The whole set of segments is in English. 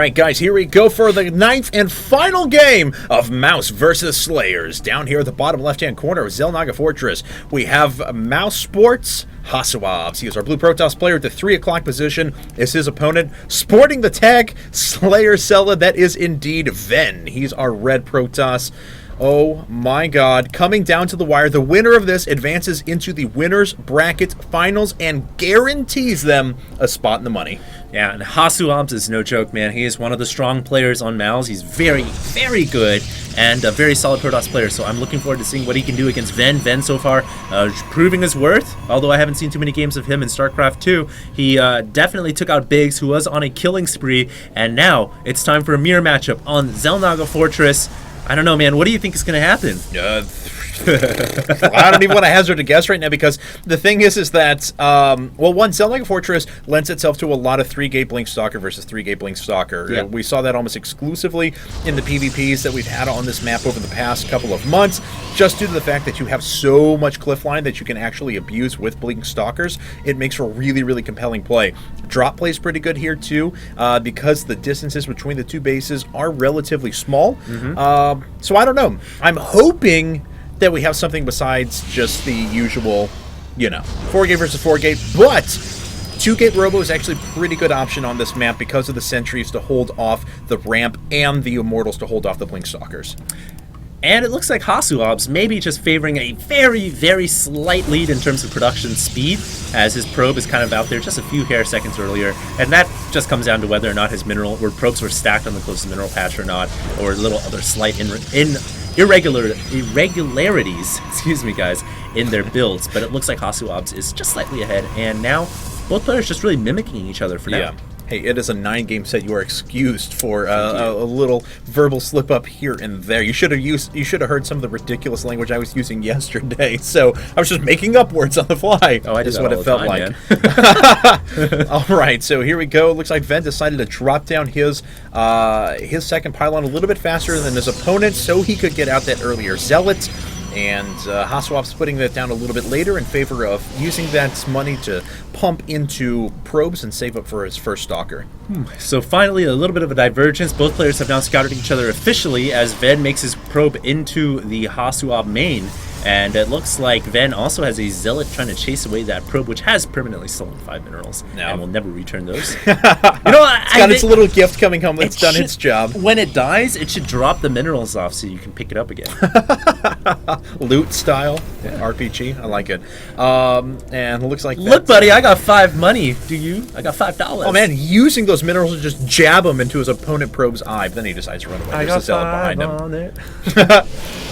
Alright guys, here we go for the 9th and final game of Mouse versus SlayerS. Down here at the bottom left-hand corner of Xel'Naga Fortress, we have Mousesports, HasuObs. He is our blue Protoss player at the 3 o'clock position. Is his opponent sporting the TAC SlayerS. That is indeed Ven. He's our red Protoss. Oh my god, coming down to the wire. The winner of this advances into the winner's bracket finals and guarantees them a spot in the money. Yeah, and HasuObs is no joke, man. He is one of the strong players on Mouse. He's very, very good and a very solid Protoss player, so I'm looking forward to seeing what he can do against Ven. Ven so far proving his worth, although I haven't seen too many games of him in StarCraft 2. He definitely took out Biggs, who was on a killing spree, and now it's time for a mirror matchup on Xel'Naga Fortress. I don't know, man. What do you think is going to happen? I don't even want to hazard a guess right now, because the thing is that, well, one, Xel'Naga Fortress lends itself to a lot of 3-gate Blink Stalker versus 3-gate Blink Stalker. Yeah. We saw that almost exclusively in the PvPs that we've had on this map over the past couple of months, just due to the fact that you have so much cliff line that you can actually abuse with Blink Stalkers. It makes for a really, really compelling play. Drop plays pretty good here, too, because the distances between the two bases are relatively small. So I don't know. I'm hoping that we have something besides just the usual, 4-gate versus 4-gate, but 2-gate Robo is actually a pretty good option on this map because of the sentries to hold off the ramp and the Immortals to hold off the Blink Stalkers. And it looks like HasuObs maybe just favoring a very, very slight lead in terms of production speed, as his probe is kind of out there just a few hair seconds earlier, and that just comes down to whether or not his probes were stacked on the closest mineral patch or not, or little other slight irregularities, excuse me guys, in their builds. But it looks like HasuObs is just slightly ahead, and now both players just really mimicking each other for now. Yeah. Hey, it is a 9-game set. You are excused for a little verbal slip up here and there. You should have heard some of the ridiculous language I was using yesterday. So I was just making up words on the fly. Oh, I did is that what all it the felt time, like. All right, so here we go. Looks like Ven decided to drop down his second pylon a little bit faster than his opponent, so he could get out that earlier Zealot. And HasuObs putting that down a little bit later in favor of using that money to pump into probes and save up for his first Stalker. So finally, a little bit of a divergence. Both players have now scouted each other officially as Ven makes his probe into the HasuOb main. And it looks like Ven also has a Zealot trying to chase away that probe, which has permanently stolen 5 minerals and will never return those. It's got its little gift coming home that's done its job. When it dies, it should drop the minerals off so you can pick it up again. Loot style, RPG, I like it. And it looks like look, buddy, I got 5 money. Do you? I got $5. Oh man, using those minerals to just jab them into his opponent probe's eye, but then he decides to run away. There's a Zealot behind him.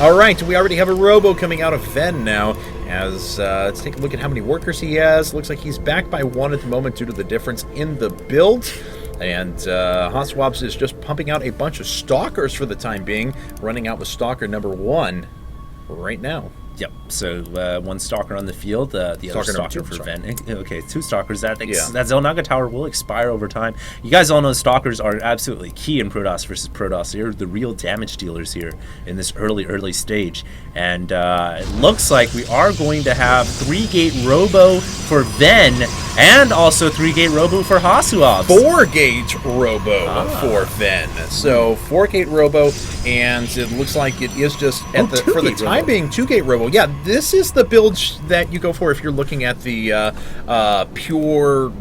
All right, we already have a Robo coming out of Ven now, as let's take a look at how many workers he has. Looks like he's back by 1 at the moment due to the difference in the build. And HasuObs is just pumping out a bunch of Stalkers for the time being, running out with Stalker number 1 right now. Yep, so 1 Stalker on the field, the other Stalker for Ven. Okay, 2 Stalkers. That Xel'Naga tower will expire over time. You guys all know Stalkers are absolutely key in Protoss versus Protoss. They're the real damage dealers here in this early stage. And it looks like we are going to have 3-gate Robo for Ven, and also 3-gate Robo for HasuObs. 4-gate Robo for Ven. So 4-gate Robo, and it looks like it is just for the time being 2-gate Robo. Yeah, this is the build that you go for if you're looking at the pure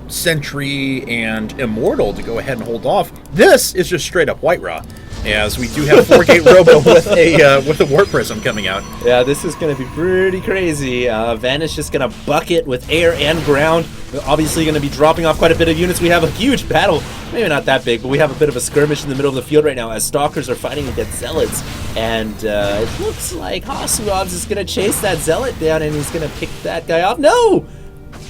Sentry and Immortal to go ahead and hold off. This is just straight up White Raw, as we do have 4-gate Robo with a Warp Prism coming out. Yeah, this is going to be pretty crazy. Ven is just going to bucket with air and ground. We're obviously going to be dropping off quite a bit of units. We have a huge battle, maybe not that big, but we have a bit of a skirmish in the middle of the field right now as Stalkers are fighting against Zealots. And it looks like HasuObs is going to chase that Zealot down, and he's going to pick that guy off. No!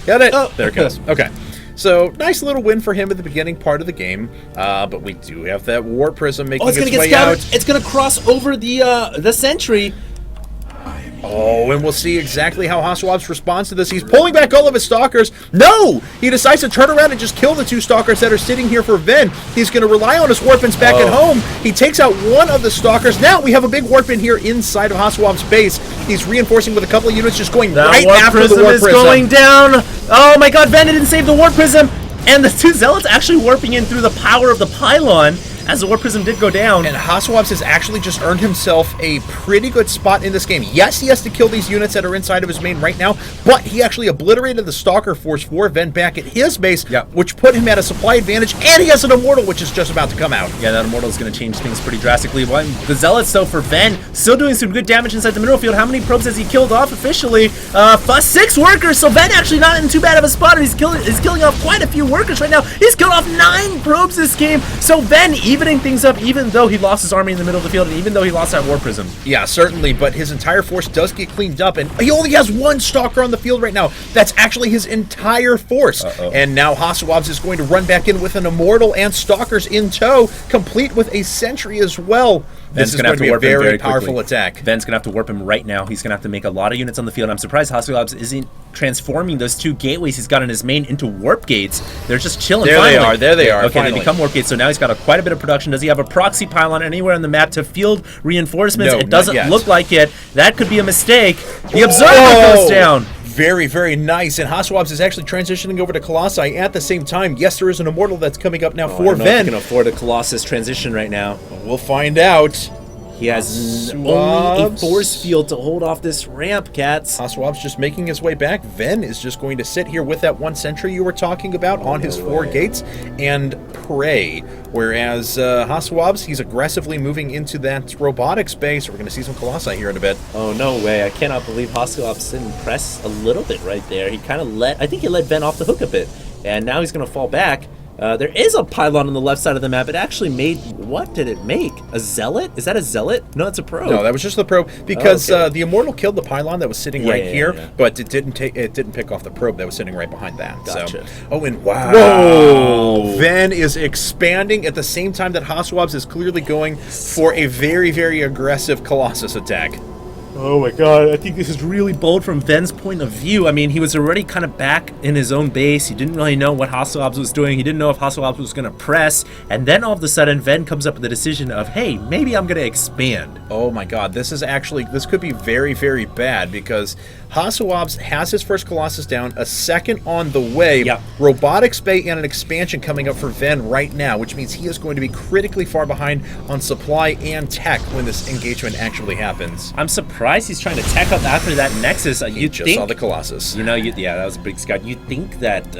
Got it! Oh. There it goes. Okay. So, nice little win for him at the beginning part of the game, but we do have that Warp Prism making its way out. It's going to cross over the Sentry. Oh, and we'll see exactly how HasuObs responds to this. He's pulling back all of his Stalkers. No! He decides to turn around and just kill the 2 Stalkers that are sitting here for Ven. He's going to rely on his Warpins back at home. He takes out 1 of the Stalkers. Now we have a big Warpin here inside of HasuObs' base. He's reinforcing with a couple of units, just going right after the Warp Prism. Is going down. Oh my god, Ven didn't save the Warp Prism. and the two Zealots actually warping in through the power of the pylon as the Warp Prism did go down. And HasuObs has actually just earned himself a pretty good spot in this game. Yes, he has to kill these units that are inside of his main right now, but he actually obliterated the Stalker Force for Ven back at his base, which put him at a supply advantage, and he has an Immortal, which is just about to come out. Yeah, that Immortal is going to change things pretty drastically. The Zealots, though, for Ven, still doing some good damage inside the mineral field. How many probes has he killed off officially? 6 workers, so Ven actually not in too bad of a spot. He's killing off quite a few workers right now. He's killed off 9 probes this game, so Ven evening things up, even though he lost his army in the middle of the field, and even though he lost that War Prism. Yeah, certainly, but his entire force does get cleaned up, and he only has 1 Stalker on the field right now. That's actually his entire force. And now HasuObs is going to run back in with an Immortal and Stalkers in tow, complete with a Sentry as well. This is going to be a very powerful attack. Ven's going to have to warp him right now. He's going to have to make a lot of units on the field. I'm surprised HasuObs isn't transforming those 2 gateways he's got in his main into warp gates. They're just chilling. There they are. Okay, finally. They become warp gates, so now he's got quite a bit of production. Does he have a proxy pylon anywhere on the map to field reinforcements? No, it doesn't look like it. That could be a mistake. The Observer goes down. Very, very nice. And HasuObs is actually transitioning over to Colossi at the same time. Yes, there is an Immortal that's coming up now for I don't know Ven. if he can afford a Colossus transition right now. We'll find out. He has only a force field to hold off this ramp, cats. HasuObs just making his way back. Ven is just going to sit here with that 1 Sentry you were talking about on his 4 gates and pray. Whereas HasuObs, he's aggressively moving into that robotic space. We're going to see some Colossi here in a bit. Oh, no way. I cannot believe HasuObs didn't press a little bit right there. He kind of I think he let Ven off the hook a bit. And now he's going to fall back. There is a pylon on the left side of the map. It actually made, what did it make? A Zealot? Is that a Zealot? No, it's a probe. No, that was just the probe because the Immortal killed the pylon that was sitting right here, but it didn't pick off the probe that was sitting right behind that. Gotcha. So, and wow. Whoa! Ven is expanding at the same time that HasuObs is clearly going for a very, very aggressive Colossus attack. Oh my god, I think this is really bold from Ven's point of view. I mean, he was already kind of back in his own base. He didn't really know what HasuObs was doing. He didn't know if HasuObs was going to press. And then all of a sudden, Ven comes up with the decision of, hey, maybe I'm going to expand. Oh my god, this could be very, very bad because HasuObs has his first Colossus down, a second on the way. Yep. Robotics Bay and an expansion coming up for Ven right now, which means he is going to be critically far behind on supply and tech when this engagement actually happens. I'm surprised he's trying to tech up after that Nexus. You just saw the Colossus. You know, yeah, that was a big scout. You'd think that,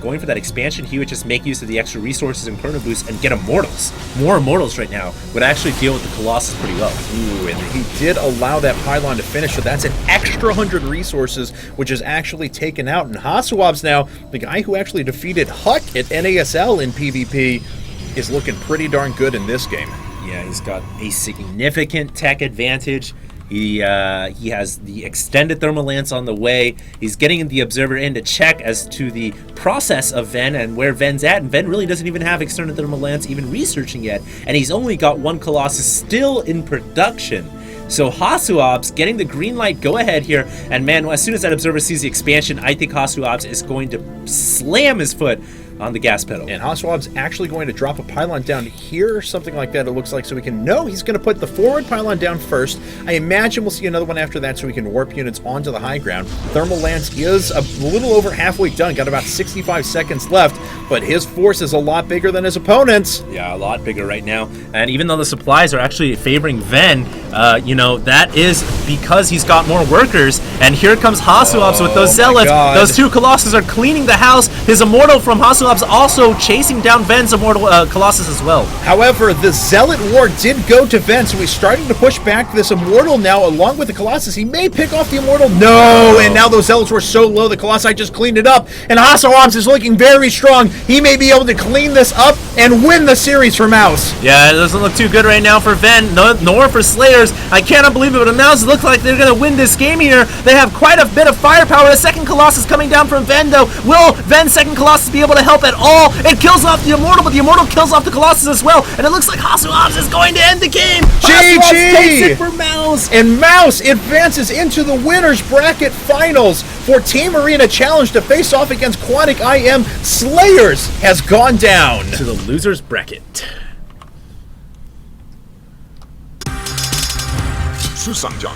going for that expansion, he would just make use of the extra resources and Chrono Boost and get Immortals. More Immortals right now would actually deal with the Colossus pretty well. Ooh, and he did allow that pylon to finish, so that's an extra 100 resources, which is actually taken out. And HasuObs now, the guy who actually defeated Huck at NASL in PvP, is looking pretty darn good in this game. Yeah, he's got a significant tech advantage. He has the extended thermal lance on the way. He's getting the observer in to check as to the process of Ven and where Ven's at. And Ven really doesn't even have extended thermal lance even researching yet. And he's only got 1 Colossus still in production. So HasuObs getting the green light go ahead here. And man, as soon as that observer sees the expansion, I think HasuObs is going to slam his foot on the gas pedal. And HasuObs actually going to drop a pylon down here or something like that, it looks like, so we can know he's going to put the forward pylon down first. I imagine we'll see another one after that so we can warp units onto the high ground. Thermal Lance is a little over halfway done, got about 65 seconds left, but his force is a lot bigger than his opponent's. Yeah, a lot bigger right now. And even though the supplies are actually favoring Ven, that is because he's got more workers. And here comes HasuObs with those Zealots. Those 2 Colossus are cleaning the house. His Immortal from HasuObs also chasing down Ven's Immortal Colossus as well. However, the Zealot War did go to Ven, so he's starting to push back this Immortal now along with the Colossus. He may pick off the Immortal. No! And now those Zealots were so low, the Colossi just cleaned it up. And HasuObs is looking very strong. He may be able to clean this up and win the series for Mouse. Yeah, it doesn't look too good right now for Ven, nor for SlayerS. I cannot believe it, but the Mouse look like they're going to win this game here. They have quite a bit of firepower. A second Colossus coming down from Ven, though. Will Ven's second Colossus be able to help at all? It kills off the Immortal, but the Immortal kills off the Colossus as well. And it looks like HasuObs is going to end the game. HasuObs takes it for Mouse. And Mouse advances into the winner's bracket finals for Team Arena Challenge to face off against Quantic IM. SlayerS has gone down to the loser's bracket. 수상장